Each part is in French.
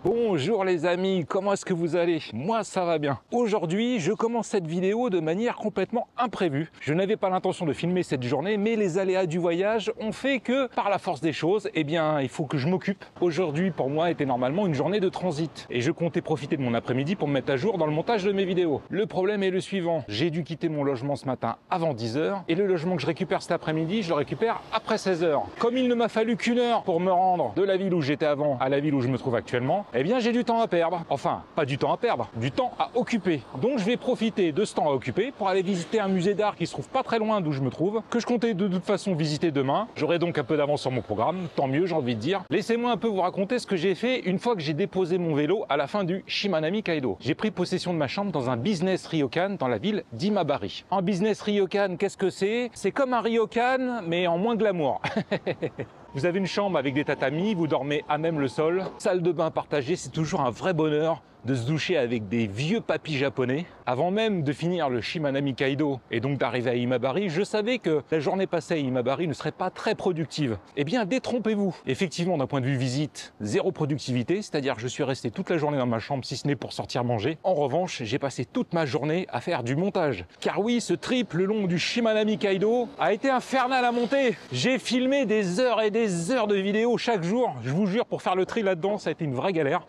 Bonjour les amis, comment est-ce que vous allez? Moi ça va bien. Aujourd'hui je commence cette vidéo de manière complètement imprévue. Je n'avais pas l'intention de filmer cette journée, mais les aléas du voyage ont fait que par la force des choses, eh bien il faut que je m'occupe. Aujourd'hui pour moi était normalement une journée de transit et je comptais profiter de mon après-midi pour me mettre à jour dans le montage de mes vidéos. Le problème est le suivant, j'ai dû quitter mon logement ce matin avant 10 h et le logement que je récupère cet après-midi, je le récupère après 16 h. Comme il ne m'a fallu qu'une heure pour me rendre de la ville où j'étais avant à la ville où je me trouve actuellement, eh bien j'ai du temps à perdre. Enfin, pas du temps à perdre, du temps à occuper. Donc je vais profiter de ce temps à occuper pour aller visiter un musée d'art qui se trouve pas très loin d'où je me trouve, que je comptais de toute façon visiter demain. J'aurai donc un peu d'avance sur mon programme, tant mieux j'ai envie de dire. Laissez-moi un peu vous raconter ce que j'ai fait une fois que j'ai déposé mon vélo à la fin du Shimanami Kaido. J'ai pris possession de ma chambre dans un business ryokan dans la ville d'Imabari. Un business ryokan, qu'est-ce que c'est? C'est comme un ryokan mais en moins glamour. Vous avez une chambre avec des tatamis, vous dormez à même le sol. Salle de bain partagée, c'est toujours un vrai bonheur de se doucher avec des vieux papis japonais. Avant même de finir le Shimanami Kaido et donc d'arriver à Imabari, je savais que la journée passée à Imabari ne serait pas très productive. Eh bien, détrompez-vous. Effectivement, d'un point de vue visite, zéro productivité, c'est-à-dire que je suis resté toute la journée dans ma chambre, si ce n'est pour sortir manger. En revanche, j'ai passé toute ma journée à faire du montage. Car oui, ce trip le long du Shimanami Kaido a été infernal à monter. J'ai filmé des heures et des heures de vidéos chaque jour. Je vous jure, pour faire le tri là-dedans, ça a été une vraie galère.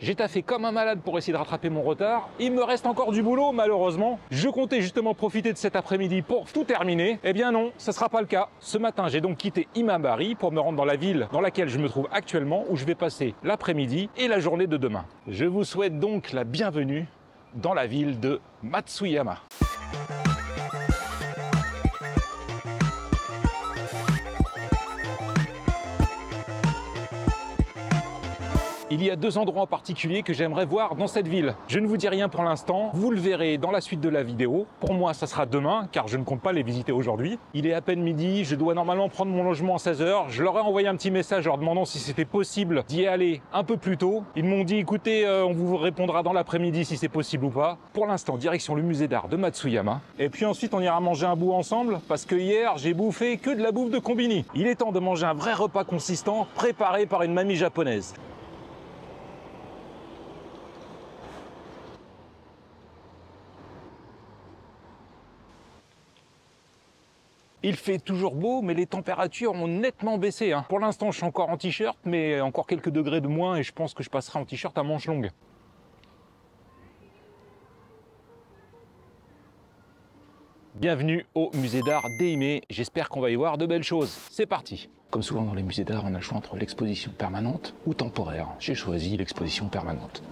J'ai taffé comme un malade pour essayer de rattraper mon retard. Il me reste encore du boulot, malheureusement. Je comptais justement profiter de cet après-midi pour tout terminer. Eh bien non, ce ne sera pas le cas. Ce matin, j'ai donc quitté Imabari pour me rendre dans la ville dans laquelle je me trouve actuellement, où je vais passer l'après-midi et la journée de demain. Je vous souhaite donc la bienvenue dans la ville de Matsuyama. Il y a deux endroits en particulier que j'aimerais voir dans cette ville. Je ne vous dis rien pour l'instant, vous le verrez dans la suite de la vidéo. Pour moi, ça sera demain, car je ne compte pas les visiter aujourd'hui. Il est à peine midi, je dois normalement prendre mon logement à 16 h. Je leur ai envoyé un petit message leur demandant si c'était possible d'y aller un peu plus tôt. Ils m'ont dit, écoutez, on vous répondra dans l'après-midi si c'est possible ou pas. Pour l'instant, direction le musée d'art de Matsuyama. Et puis ensuite, on ira manger un bout ensemble, parce que hier, j'ai bouffé que de la bouffe de combini. Il est temps de manger un vrai repas consistant, préparé par une mamie japonaise. Il fait toujours beau, mais les températures ont nettement baissé. Pour l'instant, je suis encore en t-shirt, mais encore quelques degrés de moins et je pense que je passerai en t-shirt à manches longues. Bienvenue au musée d'art d'Eime. J'espère qu'on va y voir de belles choses. C'est parti. Comme souvent dans les musées d'art, on a le choix entre l'exposition permanente ou temporaire. J'ai choisi l'exposition permanente.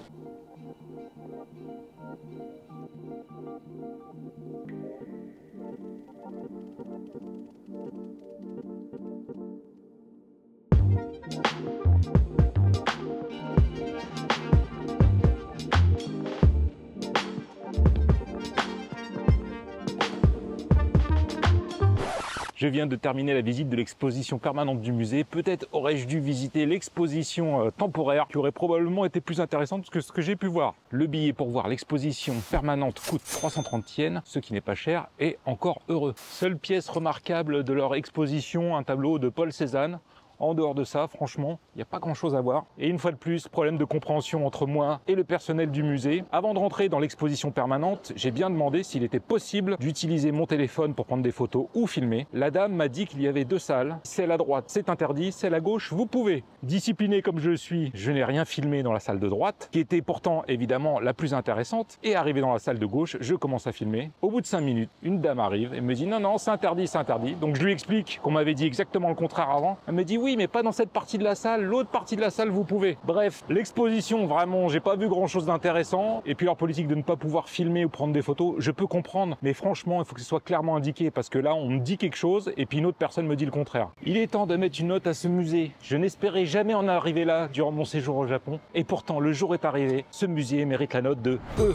Je viens de terminer la visite de l'exposition permanente du musée. Peut-être aurais-je dû visiter l'exposition temporaire qui aurait probablement été plus intéressante que ce que j'ai pu voir. Le billet pour voir l'exposition permanente coûte 330 yens, ce qui n'est pas cher et encore heureux. Seule pièce remarquable de leur exposition, un tableau de Paul Cézanne. En dehors de ça, franchement, il n'y a pas grand-chose à voir. Et une fois de plus, problème de compréhension entre moi et le personnel du musée. Avant de rentrer dans l'exposition permanente, j'ai bien demandé s'il était possible d'utiliser mon téléphone pour prendre des photos ou filmer. La dame m'a dit qu'il y avait deux salles. Celle à droite, c'est interdit. Celle à gauche, vous pouvez. Discipliné comme je suis, je n'ai rien filmé dans la salle de droite, qui était pourtant évidemment la plus intéressante. Et arrivé dans la salle de gauche, je commence à filmer. Au bout de 5 minutes, une dame arrive et me dit non, non, c'est interdit, c'est interdit. Donc je lui explique qu'on m'avait dit exactement le contraire avant. Elle me dit oui, mais pas dans cette partie de la salle, l'autre partie de la salle vous pouvez. Bref, l'exposition, vraiment, j'ai pas vu grand chose d'intéressant. Et puis leur politique de ne pas pouvoir filmer ou prendre des photos, je peux comprendre. Mais franchement, il faut que ce soit clairement indiqué parce que là, on me dit quelque chose et puis une autre personne me dit le contraire. Il est temps de mettre une note à ce musée. Je n'espérais jamais en arriver là durant mon séjour au Japon. Et pourtant, le jour est arrivé. Ce musée mérite la note de E.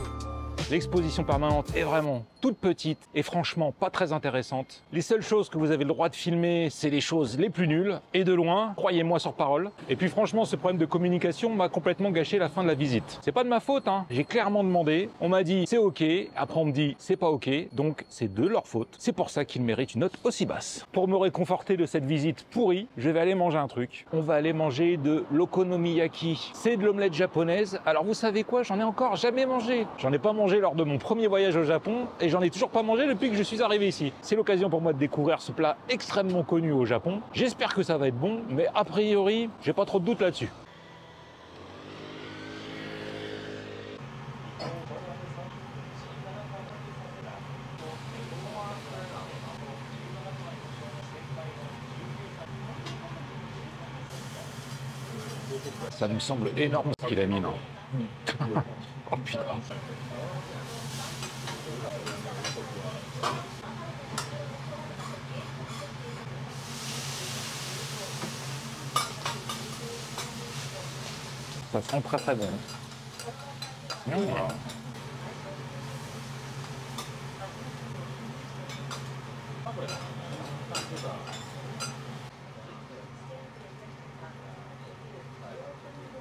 L'exposition permanente est vraiment toute petite et franchement pas très intéressante. Les seules choses que vous avez le droit de filmer, c'est les choses les plus nulles et de loin, croyez-moi sur parole. Et puis franchement, ce problème de communication m'a complètement gâché la fin de la visite. C'est pas de ma faute, hein. J'ai clairement demandé, on m'a dit c'est ok, après on me dit c'est pas ok, donc c'est de leur faute. C'est pour ça qu'ils méritent une note aussi basse. Pour me réconforter de cette visite pourrie, je vais aller manger un truc. On va aller manger de l'okonomiyaki. C'est de l'omelette japonaise. Alors vous savez quoi, j'en ai encore jamais mangé. J'en ai pas mangé lors de mon premier voyage au Japon et j'en ai toujours pas mangé depuis que je suis arrivé ici. C'est l'occasion pour moi de découvrir ce plat extrêmement connu au Japon. J'espère que ça va être bon, mais a priori, j'ai pas trop de doute là-dessus. Ça me semble énorme ce qu'il a mis, non? Oh putain. Ça sent très très bon. Mmh.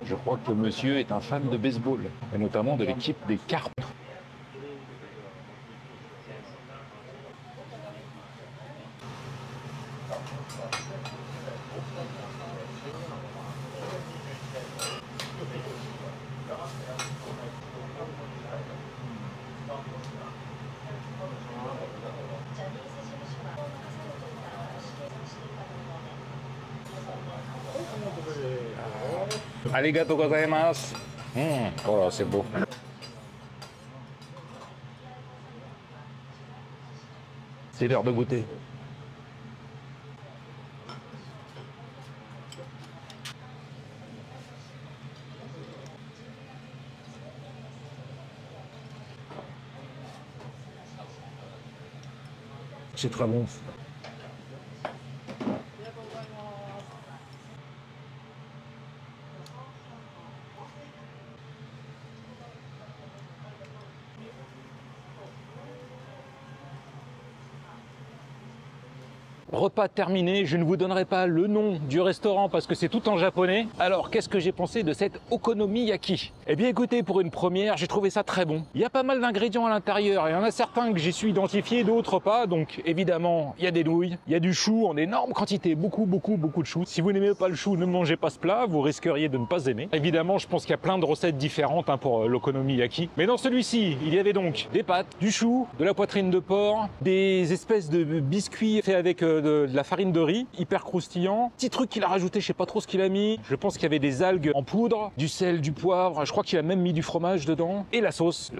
Je crois que le monsieur est un fan de baseball, et notamment de l'équipe des Carpes. Arigatou gozaimasu. Oh là, c'est beau. C'est l'heure de goûter. C'est très bon. Repas terminé, je ne vous donnerai pas le nom du restaurant parce que c'est tout en japonais. Alors, qu'est-ce que j'ai pensé de cette okonomiyaki? Eh bien écoutez, pour une première, j'ai trouvé ça très bon. Il y a pas mal d'ingrédients à l'intérieur. Il y en a certains que j'ai su identifier, d'autres pas. Donc évidemment, il y a des nouilles, il y a du chou en énorme quantité, beaucoup de chou. Si vous n'aimez pas le chou, ne mangez pas ce plat, vous risqueriez de ne pas aimer. Évidemment, je pense qu'il y a plein de recettes différentes pour l'okonomiyaki. Mais dans celui-ci, il y avait donc des pâtes, du chou, de la poitrine de porc, des espèces de biscuits faits avec de la farine de riz, hyper croustillant. Petit truc qu'il a rajouté, je sais pas trop ce qu'il a mis. Je pense qu'il y avait des algues en poudre, du sel, du poivre. Je crois qu'il a même mis du fromage dedans. Et la sauce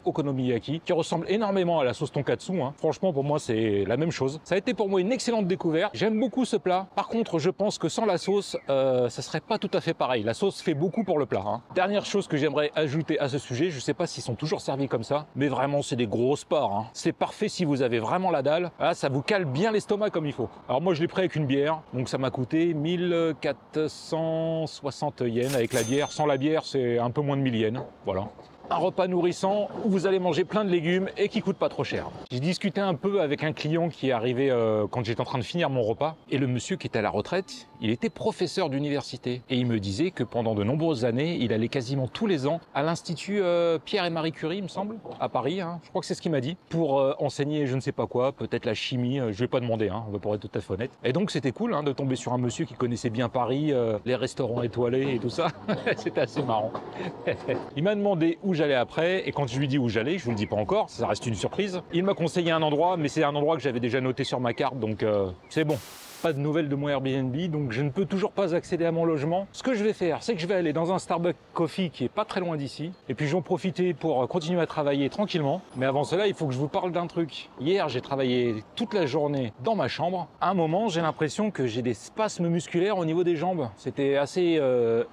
okonomiyaki, qui ressemble énormément à la sauce tonkatsu. Hein. Franchement, pour moi, c'est la même chose. Ça a été pour moi une excellente découverte. J'aime beaucoup ce plat. Par contre, je pense que sans la sauce, ça serait pas tout à fait pareil. La sauce fait beaucoup pour le plat. Hein. Dernière chose que j'aimerais ajouter à ce sujet, je sais pas s'ils sont toujours servis comme ça, mais vraiment, c'est des grosses parts. Hein. C'est parfait si vous avez vraiment la dalle. Ah, ça vous cale bien l'estomac comme il faut. Alors moi je l'ai pris avec une bière, donc ça m'a coûté 1460 yens avec la bière. Sans la bière c'est un peu moins de 1000 yens, voilà. Un repas nourrissant où vous allez manger plein de légumes et qui coûte pas trop cher. J'ai discuté un peu avec un client qui est arrivé quand j'étais en train de finir mon repas, et le monsieur qui était à la retraite, il était professeur d'université et il me disait que pendant de nombreuses années, il allait quasiment tous les ans à l'Institut Pierre et Marie Curie, il me semble, à Paris, hein. Je crois que c'est ce qu'il m'a dit, pour enseigner je ne sais pas quoi, peut-être la chimie, je vais pas demander, hein, pour être tout à fait honnête. Et donc c'était cool hein, de tomber sur un monsieur qui connaissait bien Paris, les restaurants étoilés et tout ça, c'était assez marrant. Il m'a demandé où j'allais après, et quand je lui dis où j'allais, je vous le dis pas encore, ça reste une surprise. Il m'a conseillé un endroit, mais c'est un endroit que j'avais déjà noté sur ma carte, donc c'est bon. Pas de nouvelles de mon Airbnb, donc je ne peux toujours pas accéder à mon logement. Ce que je vais faire, c'est que je vais aller dans un Starbucks Coffee qui est pas très loin d'ici, et puis je vais en profiter pour continuer à travailler tranquillement. Mais avant cela, il faut que je vous parle d'un truc. Hier, j'ai travaillé toute la journée dans ma chambre. À un moment, j'ai l'impression que j'ai des spasmes musculaires au niveau des jambes. C'était assez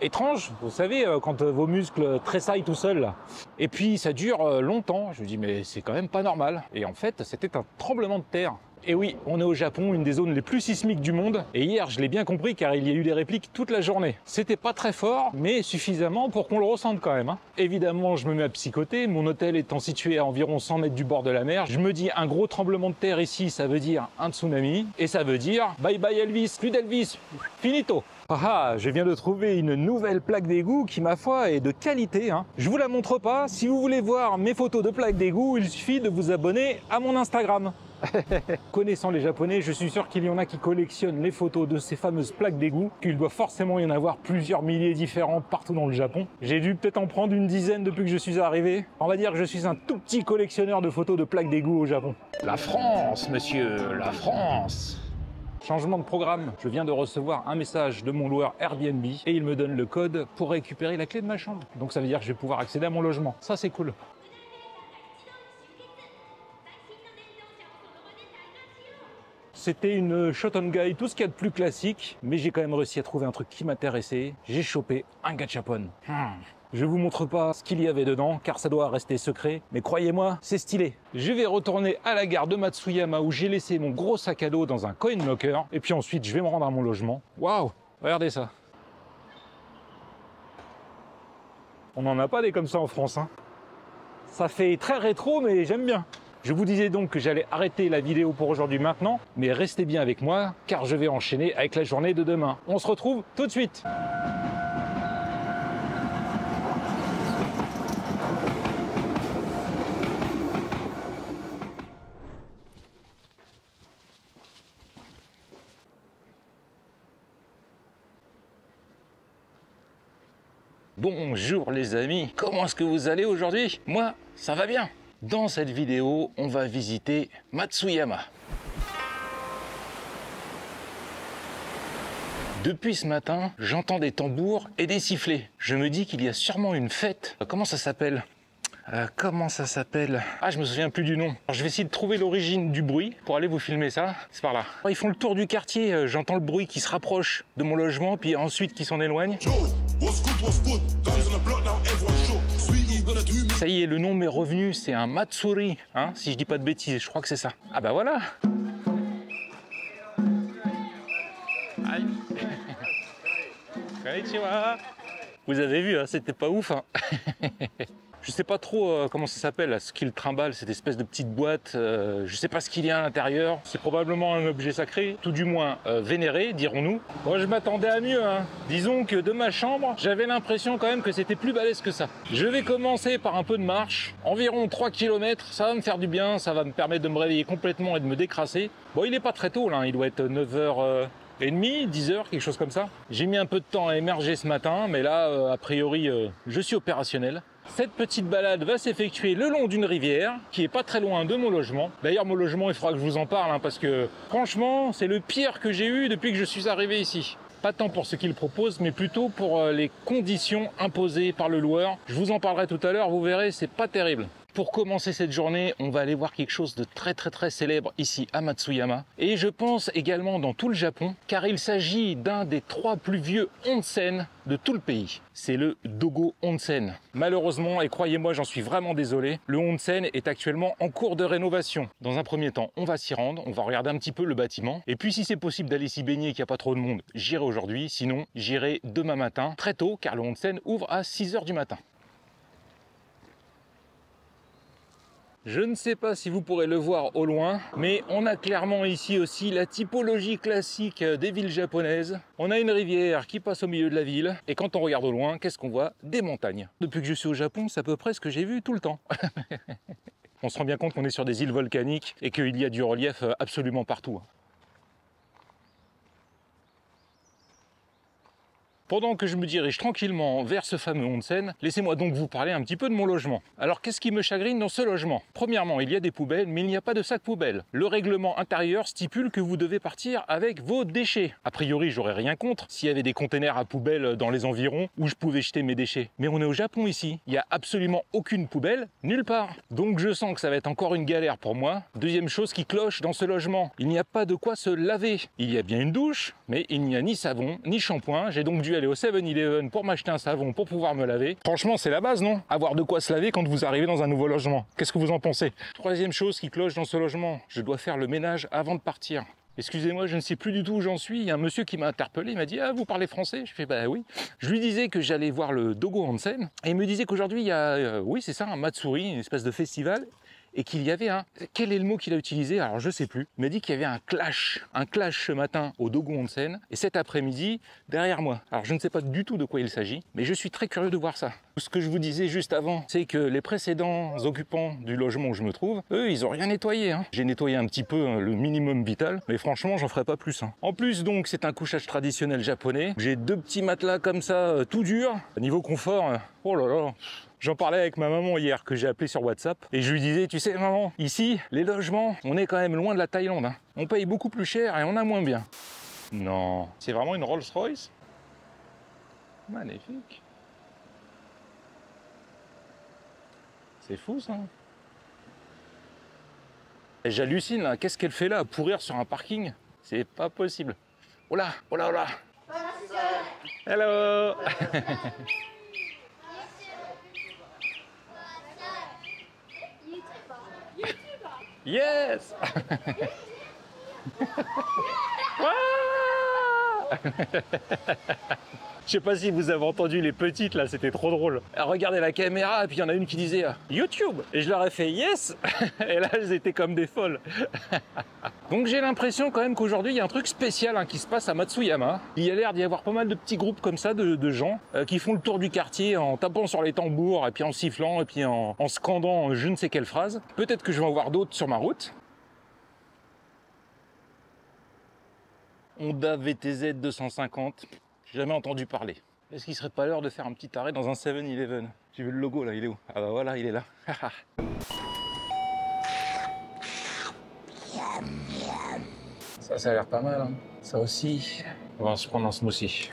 étrange, vous savez, quand vos muscles tressaillent tout seuls, là. Et puis ça dure longtemps. Je me dis mais c'est quand même pas normal. Et en fait c'était un tremblement de terre. Et oui, on est au Japon, une des zones les plus sismiques du monde. Et hier, je l'ai bien compris car il y a eu des répliques toute la journée. C'était pas très fort, mais suffisamment pour qu'on le ressente quand même. Évidemment, je me mets à psychoter. Mon hôtel étant situé à environ 100 mètres du bord de la mer, je me dis un gros tremblement de terre ici, ça veut dire un tsunami. Et ça veut dire bye bye Elvis, plus d'Elvis, finito. Ah, je viens de trouver une nouvelle plaque d'égout qui, ma foi, est de qualité. Je vous la montre pas. Si vous voulez voir mes photos de plaques d'égout, il suffit de vous abonner à mon Instagram. Connaissant les Japonais, je suis sûr qu'il y en a qui collectionnent les photos de ces fameuses plaques d'égout, qu'il doit forcément y en avoir plusieurs milliers différentes partout dans le Japon. J'ai dû peut-être en prendre une dizaine depuis que je suis arrivé. On va dire que je suis un tout petit collectionneur de photos de plaques d'égout au Japon. La France, monsieur, la France! Changement de programme, je viens de recevoir un message de mon loueur Airbnb et il me donne le code pour récupérer la clé de ma chambre. Donc ça veut dire que je vais pouvoir accéder à mon logement. Ça c'est cool. C'était une shot on guide, tout ce qu'il y a de plus classique, mais j'ai quand même réussi à trouver un truc qui m'intéressait. J'ai chopé un gachapon. Je vous montre pas ce qu'il y avait dedans, car ça doit rester secret, mais croyez-moi, c'est stylé. Je vais retourner à la gare de Matsuyama où j'ai laissé mon gros sac à dos dans un coin locker, et puis ensuite je vais me rendre à mon logement. Waouh, regardez ça. On n'en a pas des comme ça en France. Ça fait très rétro, mais j'aime bien. Je vous disais donc que j'allais arrêter la vidéo pour aujourd'hui maintenant, mais restez bien avec moi, car je vais enchaîner avec la journée de demain. On se retrouve tout de suite. Bonjour les amis, comment est-ce que vous allez aujourd'hui? Moi, ça va bien. Dans cette vidéo, on va visiter Matsuyama. Depuis ce matin, j'entends des tambours et des sifflets. Je me dis qu'il y a sûrement une fête. Comment ça s'appelle? Ah, je me souviens plus du nom. Alors, je vais essayer de trouver l'origine du bruit pour aller vous filmer ça. C'est par là. Ils font le tour du quartier, j'entends le bruit qui se rapproche de mon logement, puis ensuite qui s'en éloigne. Ça y est, le nom m'est revenu, c'est un Matsuri, si je dis pas de bêtises, je crois que c'est ça. Ah bah voilà. Konnichiwa. Vous avez vu, c'était pas ouf. Je sais pas trop comment ça s'appelle, ce qu'il trimballe, cette espèce de petite boîte. Je sais pas ce qu'il y a à l'intérieur. C'est probablement un objet sacré, tout du moins vénéré, dirons-nous. Moi, je m'attendais à mieux. Disons que de ma chambre, j'avais l'impression quand même que c'était plus balèze que ça. Je vais commencer par un peu de marche, environ 3 km. Ça va me faire du bien, ça va me permettre de me réveiller complètement et de me décrasser. Bon, il est pas très tôt là, il doit être 9h. Et demi, 10 heures, quelque chose comme ça. J'ai mis un peu de temps à émerger ce matin, mais là, a priori, je suis opérationnel. Cette petite balade va s'effectuer le long d'une rivière qui est pas très loin de mon logement. D'ailleurs, mon logement, il faudra que je vous en parle, parce que franchement, c'est le pire que j'ai eu depuis que je suis arrivé ici. Pas tant pour ce qu'il propose, mais plutôt pour les conditions imposées par le loueur. Je vous en parlerai tout à l'heure, vous verrez, c'est pas terrible. Pour commencer cette journée, on va aller voir quelque chose de très célèbre ici à Matsuyama. Et je pense également dans tout le Japon, car il s'agit d'un des 3 plus vieux onsen de tout le pays. C'est le Dogo Onsen. Malheureusement, et croyez-moi, j'en suis vraiment désolé, le onsen est actuellement en cours de rénovation. Dans un premier temps, on va s'y rendre, on va regarder un petit peu le bâtiment. Et puis si c'est possible d'aller s'y baigner et qu'il n'y a pas trop de monde, j'irai aujourd'hui. Sinon, j'irai demain matin, très tôt, car le onsen ouvre à 6 h du matin. Je ne sais pas si vous pourrez le voir au loin, mais on a clairement ici aussi la typologie classique des villes japonaises. On a une rivière qui passe au milieu de la ville, et quand on regarde au loin, qu'est-ce qu'on voit? Des montagnes. Depuis que je suis au Japon, c'est à peu près ce que j'ai vu tout le temps. On se rend bien compte qu'on est sur des îles volcaniques et qu'il y a du relief absolument partout. Pendant que je me dirige tranquillement vers ce fameux onsen, laissez-moi donc vous parler un petit peu de mon logement. Alors qu'est-ce qui me chagrine dans ce logement? Premièrement, il y a des poubelles, mais il n'y a pas de sac poubelle. Le règlement intérieur stipule que vous devez partir avec vos déchets. A priori, j'aurais rien contre s'il y avait des containers à poubelle dans les environs où je pouvais jeter mes déchets. Mais on est au Japon ici, il n'y a absolument aucune poubelle, nulle part. Donc je sens que ça va être encore une galère pour moi. Deuxième chose qui cloche dans ce logement, il n'y a pas de quoi se laver. Il y a bien une douche, mais il n'y a ni savon, ni shampoing. J'ai donc dû aller aller au 7-Eleven pour m'acheter un savon pour pouvoir me laver. Franchement, c'est la base, non? Avoir de quoi se laver quand vous arrivez dans un nouveau logement. Qu'est-ce que vous en pensez? Troisième chose qui cloche dans ce logement, je dois faire le ménage avant de partir. Excusez-moi, je ne sais plus du tout où j'en suis. Il y a un monsieur qui m'a interpellé, il m'a dit « Ah, vous parlez français ?» Je fais « Bah oui ». Je lui disais que j'allais voir le Dogo Onsen et il me disait qu'aujourd'hui il y a, oui c'est ça, un Matsuri, une espèce de festival, et qu'il y avait un... Quel est le mot qu'il a utilisé? Alors je sais plus. Il m'a dit qu'il y avait un clash ce matin au Dogo Onsen et cet après-midi derrière moi. Alors je ne sais pas du tout de quoi il s'agit, mais je suis très curieux de voir ça. Ce que je vous disais juste avant, c'est que les précédents occupants du logement où je me trouve, eux, ils ont rien nettoyé. Hein. J'ai nettoyé un petit peu le minimum vital, mais franchement, j'en ferai pas plus. Hein. En plus, donc, c'est un couchage traditionnel japonais. J'ai deux petits matelas comme ça, tout durs. Niveau confort, oh là là. J'en parlais avec ma maman hier que j'ai appelé sur WhatsApp et je lui disais, tu sais maman, ici, les logements, on est quand même loin de la Thaïlande. Hein. On paye beaucoup plus cher et on a moins bien. Non, c'est vraiment une Rolls-Royce? Magnifique. C'est fou ça. Et j'hallucine là, qu'est-ce qu'elle fait là, à pourrir sur un parking? C'est pas possible. Oh là, oh là, oh là. Hello. Yes. Je sais pas si vous avez entendu les petites là, c'était trop drôle. Elles regardaient la caméra et puis il y en a une qui disait YouTube et je leur ai fait yes. Et là elles étaient comme des folles. Donc j'ai l'impression quand même qu'aujourd'hui il y a un truc spécial qui se passe à Matsuyama. Il y a l'air d'y avoir pas mal de petits groupes comme ça de gens qui font le tour du quartier en tapant sur les tambours et puis en sifflant et puis en scandant je ne sais quelle phrase. Peut-être que je vais en voir d'autres sur ma route. Honda VTZ 250. J'ai jamais entendu parler. Est-ce qu'il serait pas l'heure de faire un petit arrêt dans un 7-Eleven? J'ai vu le logo là, il est où? Ah bah voilà, il est là. Ça a l'air pas mal. Hein. Ça aussi. On va se prendre un smoothie.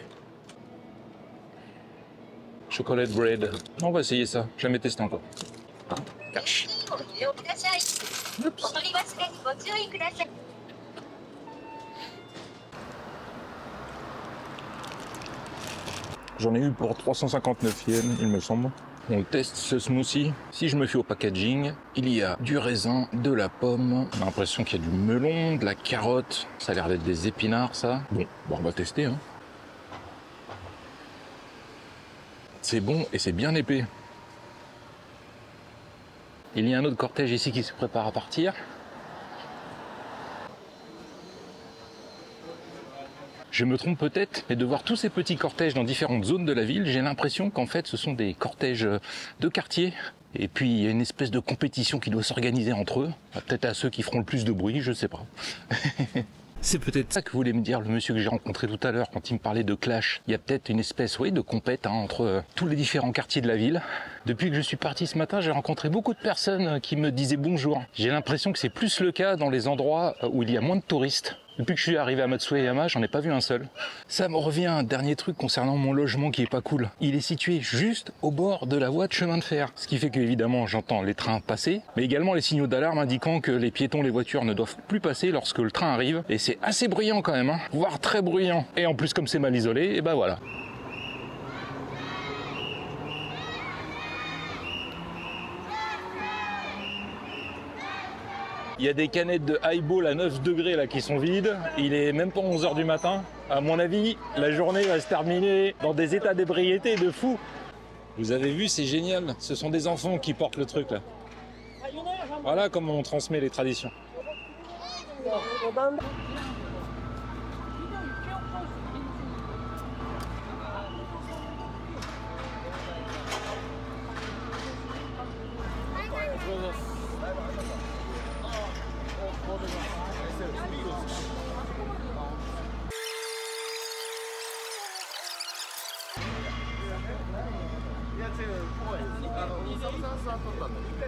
Chocolate bread. On va essayer ça. Je l'ai jamais testé encore. Cache. J'en ai eu pour 359 yens, il me semble. On teste ce smoothie. Si je me fie au packaging, il y a du raisin, de la pomme. On a l'impression qu'il y a du melon, de la carotte. Ça a l'air d'être des épinards, ça. Bon, on va tester. Hein. C'est bon et c'est bien épais. Il y a un autre cortège ici qui se prépare à partir. Je me trompe peut-être, mais de voir tous ces petits cortèges dans différentes zones de la ville, j'ai l'impression qu'en fait ce sont des cortèges de quartier. Et puis il y a une espèce de compétition qui doit s'organiser entre eux. Peut-être à ceux qui feront le plus de bruit, je sais pas. C'est peut-être ça que voulait me dire le monsieur que j'ai rencontré tout à l'heure quand il me parlait de clash. Il y a peut-être une espèce de compète entre tous les différents quartiers de la ville. Depuis que je suis parti ce matin, j'ai rencontré beaucoup de personnes qui me disaient bonjour. J'ai l'impression que c'est plus le cas dans les endroits où il y a moins de touristes. Depuis que je suis arrivé à Matsuyama, j'en ai pas vu un seul. Ça me revient un dernier truc concernant mon logement qui est pas cool. Il est situé juste au bord de la voie de chemin de fer. Ce qui fait que évidemment j'entends les trains passer, mais également les signaux d'alarme indiquant que les piétons, les voitures ne doivent plus passer lorsque le train arrive. Et c'est assez bruyant quand même, voire très bruyant. Et en plus comme c'est mal isolé, et ben voilà. Il y a des canettes de highball à 9 degrés là qui sont vides. Il est même pas 11 h du matin. À mon avis, la journée va se terminer dans des états d'ébriété de fou. Vous avez vu, c'est génial. Ce sont des enfants qui portent le truc là. Voilà comment on transmet les traditions.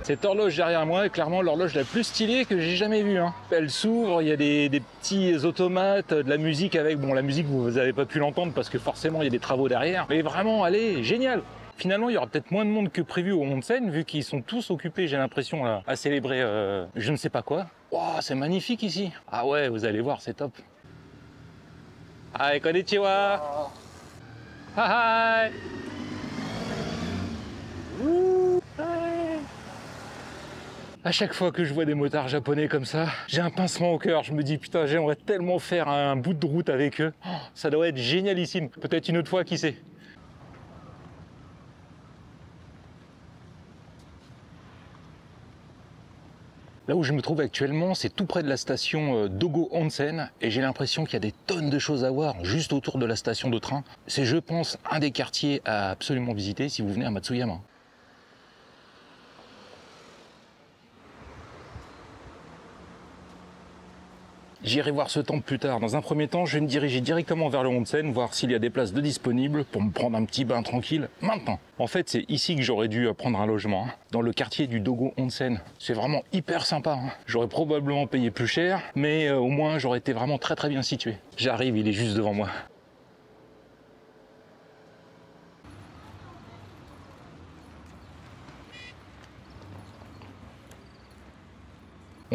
Cette horloge derrière moi est clairement l'horloge la plus stylée que j'ai jamais vue. Hein. Elle s'ouvre, il y a des petits automates, de la musique avec... Bon, la musique, vous n'avez pas pu l'entendre parce que forcément, il y a des travaux derrière. Mais vraiment, elle est géniale. Finalement, il y aura peut-être moins de monde que prévu au Onsen, vu qu'ils sont tous occupés, j'ai l'impression, à célébrer je ne sais pas quoi. Wow, c'est magnifique ici. Ah ouais, vous allez voir, c'est top. Hi, konnichiwa. Hi. À chaque fois que je vois des motards japonais comme ça, j'ai un pincement au cœur. Je me dis putain, j'aimerais tellement faire un bout de route avec eux. Oh, ça doit être génialissime. Peut-être une autre fois, qui sait. Là où je me trouve actuellement, c'est tout près de la station Dogo Onsen et j'ai l'impression qu'il y a des tonnes de choses à voir juste autour de la station de train. C'est, je pense, un des quartiers à absolument visiter si vous venez à Matsuyama. J'irai voir ce temple plus tard. Dans un premier temps, je vais me diriger directement vers le onsen, voir s'il y a des places de disponibles pour me prendre un petit bain tranquille maintenant. En fait, c'est ici que j'aurais dû prendre un logement, dans le quartier du Dogo Onsen. C'est vraiment hyper sympa. J'aurais probablement payé plus cher, mais au moins j'aurais été vraiment très bien situé. J'arrive, il est juste devant moi.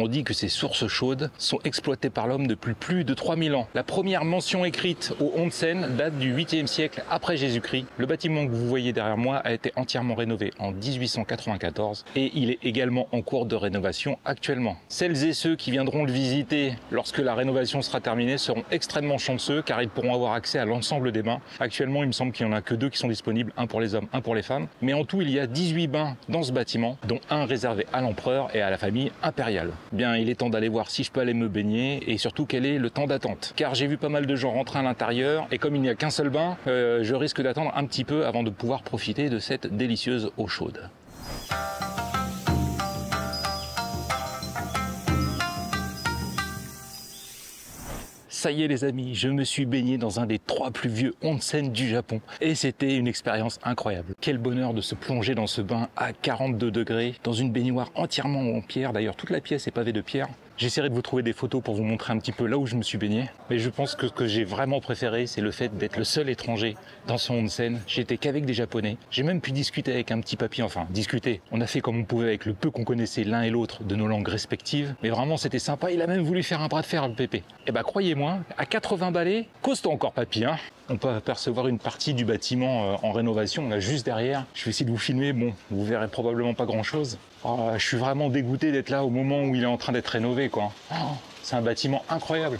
On dit que ces sources chaudes sont exploitées par l'homme depuis plus de 3000 ans. La première mention écrite au onsen date du 8e siècle après Jésus-Christ. Le bâtiment que vous voyez derrière moi a été entièrement rénové en 1894 et il est également en cours de rénovation actuellement. Celles et ceux qui viendront le visiter lorsque la rénovation sera terminée seront extrêmement chanceux car ils pourront avoir accès à l'ensemble des bains. Actuellement, il me semble qu'il n'y en a que 2 qui sont disponibles, un pour les hommes, un pour les femmes. Mais en tout, il y a 18 bains dans ce bâtiment, dont un réservé à l'empereur et à la famille impériale. Bien, il est temps d'aller voir si je peux aller me baigner et surtout quel est le temps d'attente. Car j'ai vu pas mal de gens rentrer à l'intérieur et comme il n'y a qu'un seul bain, je risque d'attendre un petit peu avant de pouvoir profiter de cette délicieuse eau chaude. Ça y est les amis, je me suis baigné dans un des 3 plus vieux onsen du Japon et c'était une expérience incroyable. Quel bonheur de se plonger dans ce bain à 42 degrés, dans une baignoire entièrement en pierre, d'ailleurs toute la pièce est pavée de pierre. J'essaierai de vous trouver des photos pour vous montrer un petit peu là où je me suis baigné. Mais je pense que ce que j'ai vraiment préféré, c'est le fait d'être le seul étranger dans ce onsen. J'étais qu'avec des Japonais. J'ai même pu discuter avec un petit papy, enfin discuter. On a fait comme on pouvait avec le peu qu'on connaissait l'un et l'autre de nos langues respectives. Mais vraiment, c'était sympa. Il a même voulu faire un bras de fer, le pépé. Et bah croyez-moi, à 80 balais, costaud encore papy, hein. On peut apercevoir une partie du bâtiment en rénovation, là juste derrière. Je vais essayer de vous filmer, bon, vous verrez probablement pas grand-chose. Oh, je suis vraiment dégoûté d'être là au moment où il est en train d'être rénové, quoi. Oh, c'est un bâtiment incroyable.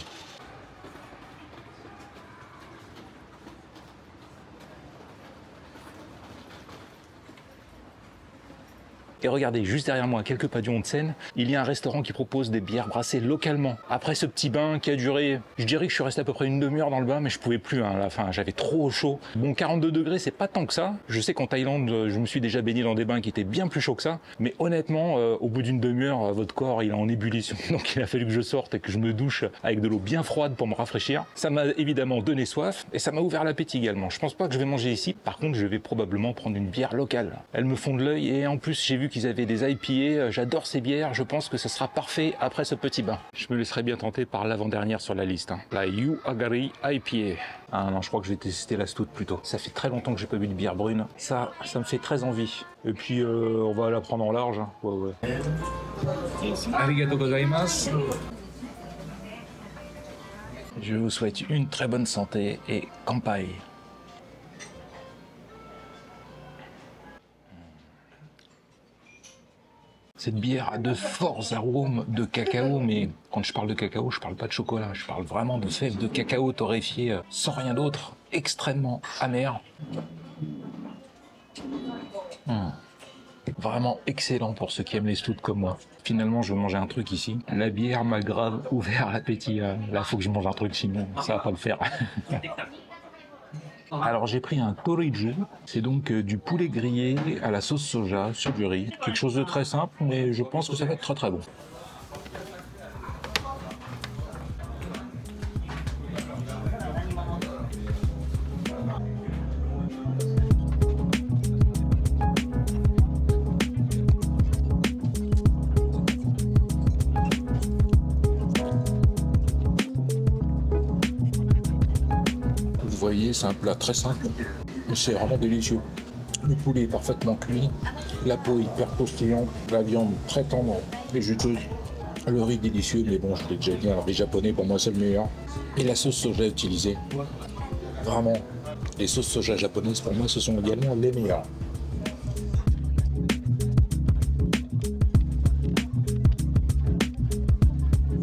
Et regardez, juste derrière moi, quelques pas du onsen, il y a un restaurant qui propose des bières brassées localement. Après ce petit bain qui a duré, je dirais que je suis resté à peu près une demi-heure dans le bain, mais je pouvais plus, hein, à la fin, j'avais trop chaud. Bon, 42 degrés, c'est pas tant que ça. Je sais qu'en Thaïlande, je me suis déjà baigné dans des bains qui étaient bien plus chauds que ça. Mais honnêtement, au bout d'une demi-heure, votre corps, il est en ébullition. Donc il a fallu que je sorte et que je me douche avec de l'eau bien froide pour me rafraîchir. Ça m'a évidemment donné soif et ça m'a ouvert l'appétit également. Je pense pas que je vais manger ici. Par contre, je vais probablement prendre une bière locale. Elles me font de l'œil et en plus, j'ai vu qu'ils avaient des IPA, j'adore ces bières, je pense que ce sera parfait après ce petit bain. Je me laisserai bien tenter par l'avant-dernière sur la liste, hein. La Yu Agari IPA. Ah non, je crois que je vais tester la stout plutôt. Ça fait très longtemps que j'ai pas bu de bière brune. Ça me fait très envie. Et puis on va la prendre en large. Hein. Ouais. Arigatou gozaimasu. Je vous souhaite une très bonne santé et kanpai. Cette bière a de forts arômes de cacao, mais quand je parle de cacao, je parle pas de chocolat, je parle vraiment de fèves de cacao torréfiées sans rien d'autre, extrêmement amer. Vraiment excellent pour ceux qui aiment les stouts comme moi. Finalement, je vais manger un truc ici. La bière m'a grave ouvert l'appétit. Là, faut que je mange un truc, sinon ça va pas le faire. Alors j'ai pris un toriju, c'est donc du poulet grillé à la sauce soja sur du riz. Quelque chose de très simple, mais je pense que ça va être très bon. Vous voyez, c'est un plat très simple, mais c'est vraiment délicieux. Le poulet est parfaitement cuit, la peau hyper croustillante, la viande très tendre et juteuse. Le riz délicieux, mais bon, je l'ai déjà dit, un riz japonais pour moi c'est le meilleur. Et la sauce soja utilisée, vraiment Les sauces soja japonaises, pour moi, ce sont également les meilleures.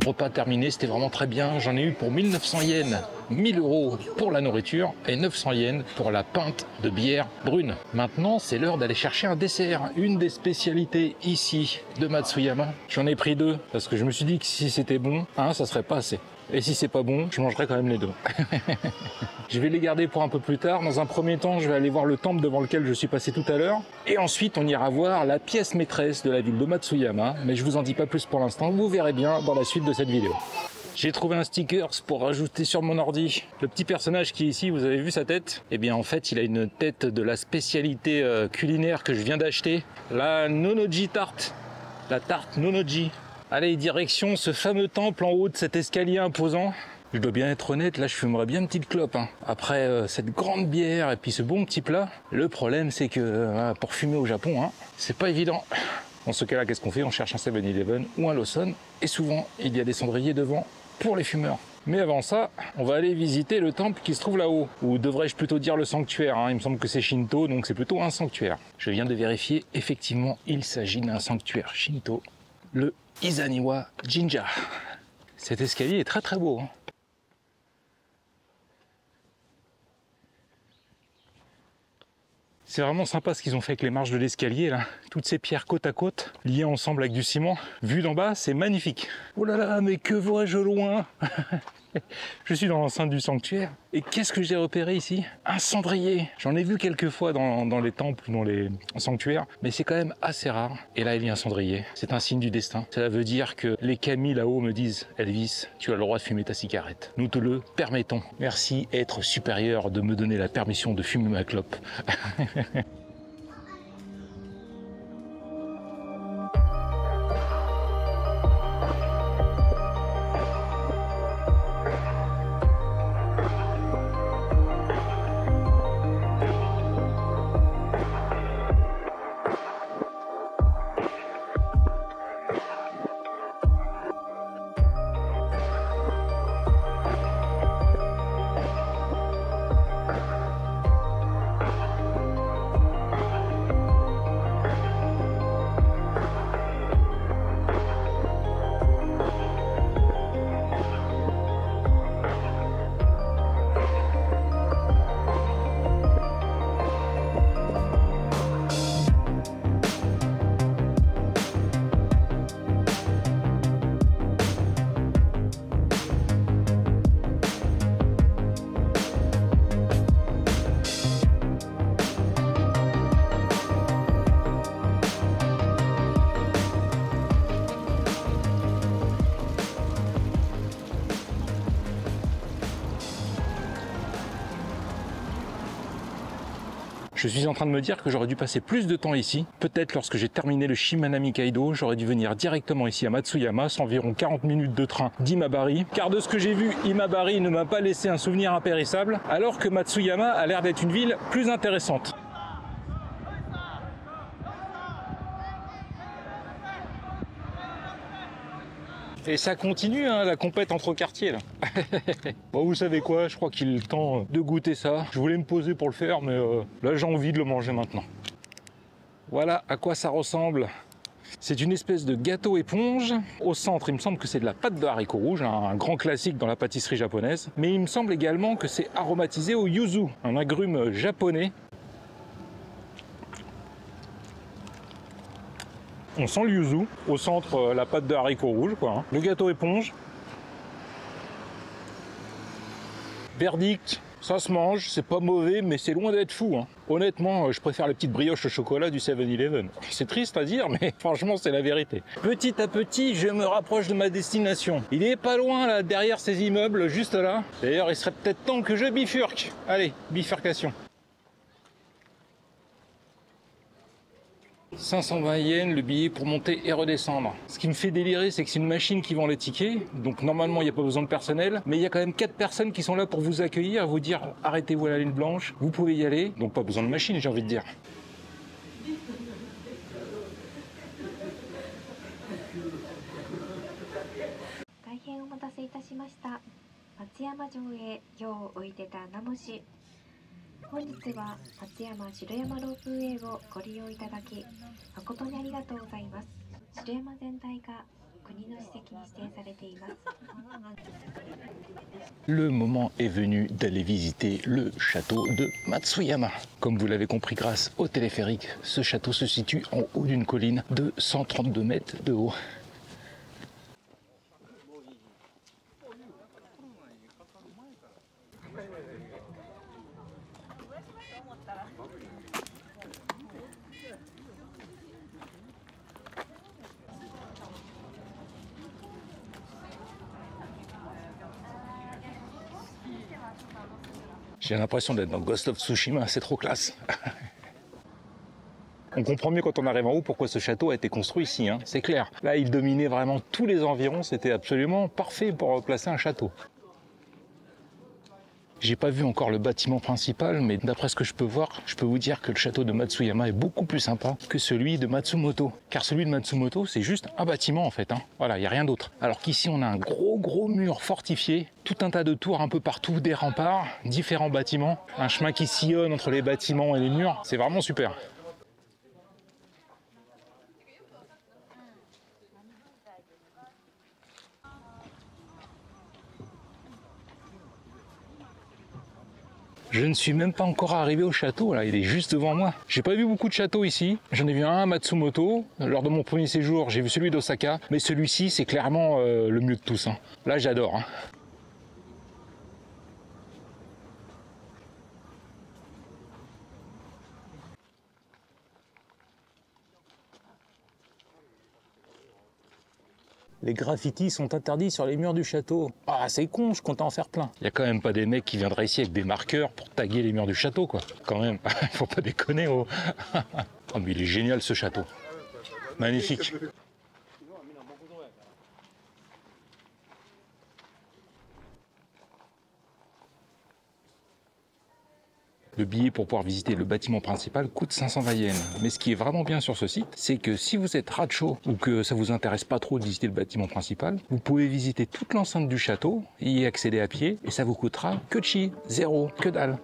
Repas terminé, c'était vraiment très bien. J'en ai eu pour 1900 yens, 1000 € pour la nourriture et 900 yens pour la pinte de bière brune. Maintenant, c'est l'heure d'aller chercher un dessert. Une des spécialités ici de Matsuyama. J'en ai pris 2 parce que je me suis dit que si c'était bon, ça serait pas assez. Et si c'est pas bon, je mangerai quand même les 2. Je vais les garder pour un peu plus tard. Dans un premier temps, je vais aller voir le temple devant lequel je suis passé tout à l'heure. Et ensuite, on ira voir la pièce maîtresse de la ville de Matsuyama. Mais je vous en dis pas plus pour l'instant. Vous verrez bien dans la suite de cette vidéo. J'ai trouvé un sticker pour rajouter sur mon ordi. Le petit personnage qui est ici, vous avez vu sa tête? Eh bien en fait, il a une tête de la spécialité culinaire que je viens d'acheter. La Nonoji tarte. La tarte Nonoji. Allez, direction ce fameux temple en haut de cet escalier imposant. Je dois bien être honnête, là je fumerais bien une petite clope. Après cette grande bière et puis ce bon petit plat, le problème c'est que pour fumer au Japon, c'est pas évident. Dans ce cas-là, qu'est-ce qu'on fait? On cherche un 7-Eleven ou un Lawson. Et souvent, il y a des cendriers devant pour les fumeurs. Mais avant ça, on va aller visiter le temple qui se trouve là-haut. Ou devrais-je plutôt dire le sanctuaire, il me semble que c'est Shinto, donc c'est plutôt un sanctuaire. Je viens de vérifier, effectivement, il s'agit d'un sanctuaire Shinto. Le Izaniwa Jinja. Cet escalier est très très beau. C'est vraiment sympa ce qu'ils ont fait avec les marches de l'escalier là. Toutes ces pierres côte à côte, liées ensemble avec du ciment. Vu d'en bas, c'est magnifique. Oh là là, mais que vois-je loin? Je suis dans l'enceinte du sanctuaire. Et qu'est-ce que j'ai repéré ici? Un cendrier. J'en ai vu quelques fois dans les temples ou dans les sanctuaires, mais c'est quand même assez rare. Et là, il y a un cendrier. C'est un signe du destin. Cela veut dire que les kami là-haut me disent « Elvis, tu as le droit de fumer ta cigarette. Nous te le permettons. Merci, être supérieur, de me donner la permission de fumer ma clope. » Je suis en train de me dire que j'aurais dû passer plus de temps ici. Peut-être lorsque j'ai terminé le Shimanami Kaido, j'aurais dû venir directement ici à Matsuyama, c'est environ 40 minutes de train d'Imabari. Car de ce que j'ai vu, Imabari ne m'a pas laissé un souvenir impérissable, alors que Matsuyama a l'air d'être une ville plus intéressante. Et ça continue, la compète entre quartiers là. Bon, vous savez quoi, je crois qu'il est temps de goûter ça. Je voulais me poser pour le faire, mais là j'ai envie de le manger maintenant. Voilà à quoi ça ressemble. C'est une espèce de gâteau éponge. Au centre, il me semble que c'est de la pâte de haricots rouges, un grand classique dans la pâtisserie japonaise. Mais il me semble également que c'est aromatisé au yuzu, un agrume japonais. On sent le yuzu, au centre la pâte de haricots rouges, quoi. Le gâteau éponge. Verdict, ça se mange, c'est pas mauvais, mais c'est loin d'être fou. Honnêtement, je préfère les petites brioches au chocolat du 7-Eleven. C'est triste à dire, mais franchement, c'est la vérité. Petit à petit, je me rapproche de ma destination. Il est pas loin, là, derrière ces immeubles, juste là. D'ailleurs, il serait peut-être temps que je bifurque. Allez, bifurcation. 520 yens le billet pour monter et redescendre. Ce qui me fait délirer, c'est que c'est une machine qui vend les tickets, donc normalement il n'y a pas besoin de personnel, mais il y a quand même 4 personnes qui sont là pour vous accueillir, vous dire arrêtez-vous à la ligne blanche, vous pouvez y aller, donc pas besoin de machine, j'ai envie de dire. 本日は松山城山ロープウェイをご利用いただき誠にありがとうございます。城山全体が国の史跡に指定されています。Le moment est venu d'aller visiter le château de Matsuyama. Comme vous l'avez compris grâce au téléphérique, ce château se situe en haut d'une colline de 132 mètres de haut. J'ai l'impression d'être dans Ghost of Tsushima, c'est trop classe. On comprend mieux quand on arrive en haut pourquoi ce château a été construit ici, hein, c'est clair. Là, il dominait vraiment tous les environs, c'était absolument parfait pour placer un château. J'ai pas vu encore le bâtiment principal, mais d'après ce que je peux voir, je peux vous dire que le château de Matsuyama est beaucoup plus sympa que celui de Matsumoto. Car celui de Matsumoto, c'est juste un bâtiment en fait, hein. Voilà, il n'y a rien d'autre. Alors qu'ici, on a un gros mur fortifié, tout un tas de tours un peu partout, des remparts, différents bâtiments, un chemin qui sillonne entre les bâtiments et les murs, c'est vraiment super. Je ne suis même pas encore arrivé au château, là, il est juste devant moi. J'ai pas vu beaucoup de châteaux ici, j'en ai vu un à Matsumoto. Lors de mon premier séjour, j'ai vu celui d'Osaka, mais celui-ci, c'est clairement le mieux de tous, hein. Là, j'adore, hein. Les graffitis sont interdits sur les murs du château. Ah, c'est con, je comptais en faire plein. Il y a quand même pas des mecs qui viendraient ici avec des marqueurs pour taguer les murs du château, quoi. Quand même, faut pas déconner, oh. Oh, mais il est génial ce château. Magnifique. Le billet pour pouvoir visiter le bâtiment principal coûte 520 yens. Mais ce qui est vraiment bien sur ce site, c'est que si vous êtes racho ou que ça vous intéresse pas trop de visiter le bâtiment principal, vous pouvez visiter toute l'enceinte du château et y accéder à pied et ça vous coûtera que chi, zéro, que dalle.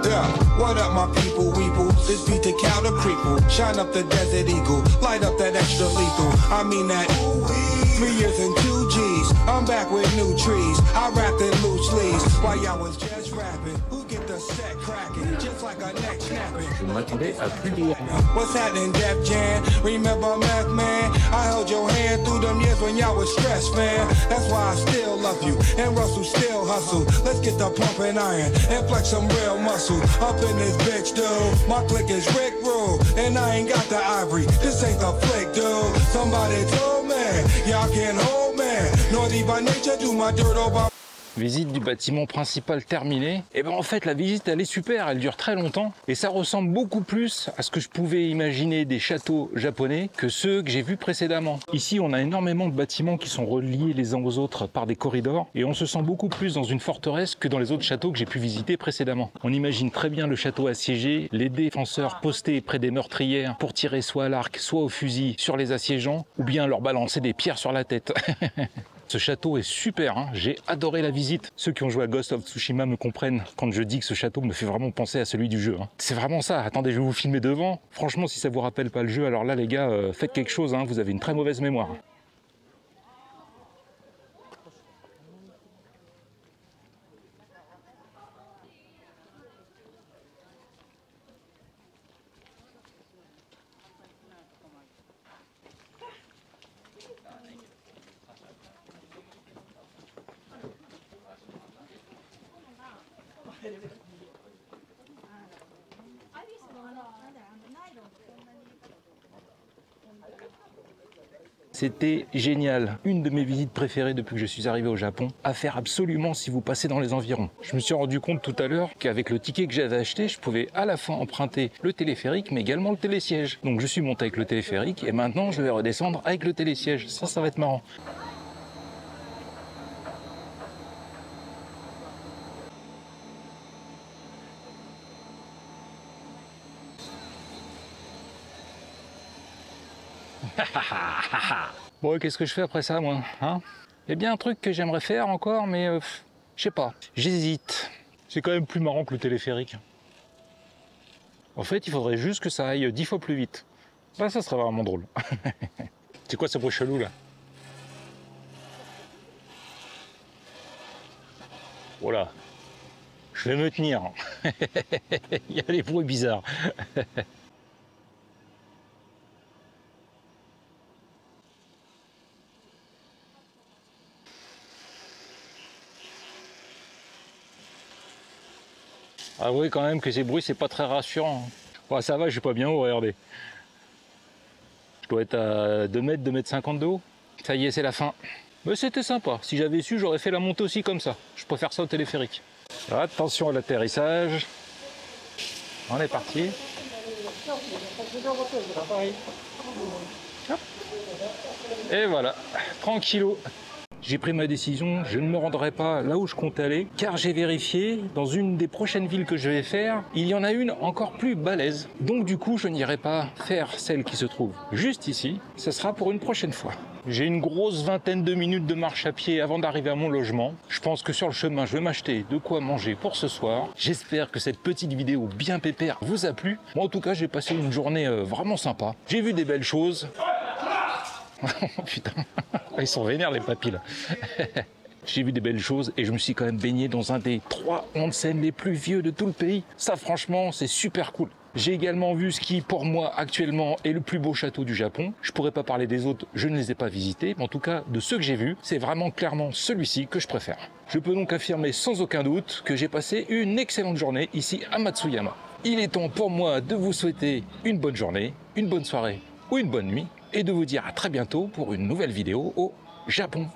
Yeah, what up my people, weeple? This beat to cow the creeple. Shine up the desert eagle, light up that extra lethal. I mean that 3 years and 2 G's. I'm back with new trees. I rapped in loose leaves while y'all was just rapping. Who get the set cracking, just like a neck snapping. Je m'attendais à plus de... What's happening, Def Jam? Remember Meth Man? I held your hand through them years when y'all was stressed, man. That's why I still love you, and Russell still hustle. Let's get the pumping iron and flex some real muscle. Up in this bitch, dude. My clique is Rick Rule, and I ain't got the ivory. This ain't the flick, dude. Somebody told me, y'all can't hold me. Naughty by nature, do my dirt over. Visite du bâtiment principal terminée. Et ben en fait la visite elle est super, elle dure très longtemps et ça ressemble beaucoup plus à ce que je pouvais imaginer des châteaux japonais que ceux que j'ai vus précédemment. Ici on a énormément de bâtiments qui sont reliés les uns aux autres par des corridors et on se sent beaucoup plus dans une forteresse que dans les autres châteaux que j'ai pu visiter précédemment. On imagine très bien le château assiégé, les défenseurs postés près des meurtrières pour tirer soit à l'arc soit au fusil sur les assiégeants ou bien leur balancer des pierres sur la tête. Ce château est super, hein, j'ai adoré la visite. Ceux qui ont joué à Ghost of Tsushima me comprennent quand je dis que ce château me fait vraiment penser à celui du jeu, hein. C'est vraiment ça, attendez, je vais vous filmer devant. Franchement, si ça vous rappelle pas le jeu, alors là les gars, faites quelque chose, hein, vous avez une très mauvaise mémoire. C'était génial, une de mes visites préférées depuis que je suis arrivé au Japon, à faire absolument si vous passez dans les environs. Je me suis rendu compte tout à l'heure qu'avec le ticket que j'avais acheté, je pouvais à la fois emprunter le téléphérique mais également le télésiège. Donc je suis monté avec le téléphérique et maintenant je vais redescendre avec le télésiège, ça va être marrant. Bon, qu'est-ce que je fais après ça, moi, hein? Il y a bien un truc que j'aimerais faire encore, mais je sais pas, j'hésite. C'est quand même plus marrant que le téléphérique. En fait, il faudrait juste que ça aille 10 fois plus vite. Là, ça serait vraiment drôle. C'est quoi ce bruit chelou, là? Voilà. Je vais me tenir. Il y a des bruits bizarres. Avouez quand même que ces bruits, c'est pas très rassurant. Bon, ça va, je suis pas bien haut, regardez. Je dois être à 2 mètres, 2 mètres 50 de haut. Ça y est, c'est la fin. Mais c'était sympa. Si j'avais su, j'aurais fait la montée aussi comme ça. Je préfère ça au téléphérique. Attention à l'atterrissage. On est parti. Hop. Et voilà, tranquillou. J'ai pris ma décision, je ne me rendrai pas là où je compte aller, car j'ai vérifié, dans une des prochaines villes que je vais faire, il y en a une encore plus balèze. Donc du coup, je n'irai pas faire celle qui se trouve juste ici, ce sera pour une prochaine fois. J'ai une grosse vingtaine de minutes de marche à pied avant d'arriver à mon logement. Je pense que sur le chemin, je vais m'acheter de quoi manger pour ce soir. J'espère que cette petite vidéo bien pépère vous a plu. Moi, en tout cas, j'ai passé une journée vraiment sympa. J'ai vu des belles choses. Oh putain, ils sont vénères les papis là. J'ai vu des belles choses et je me suis quand même baigné dans un des 3 onsen les plus vieux de tout le pays. Ça franchement, c'est super cool. J'ai également vu ce qui, pour moi, actuellement, est le plus beau château du Japon. Je pourrais pas parler des autres, je ne les ai pas visités, mais en tout cas, de ceux que j'ai vus, c'est vraiment clairement celui-ci que je préfère. Je peux donc affirmer sans aucun doute que j'ai passé une excellente journée ici à Matsuyama. Il est temps pour moi de vous souhaiter une bonne journée, une bonne soirée ou une bonne nuit, et de vous dire à très bientôt pour une nouvelle vidéo au Japon.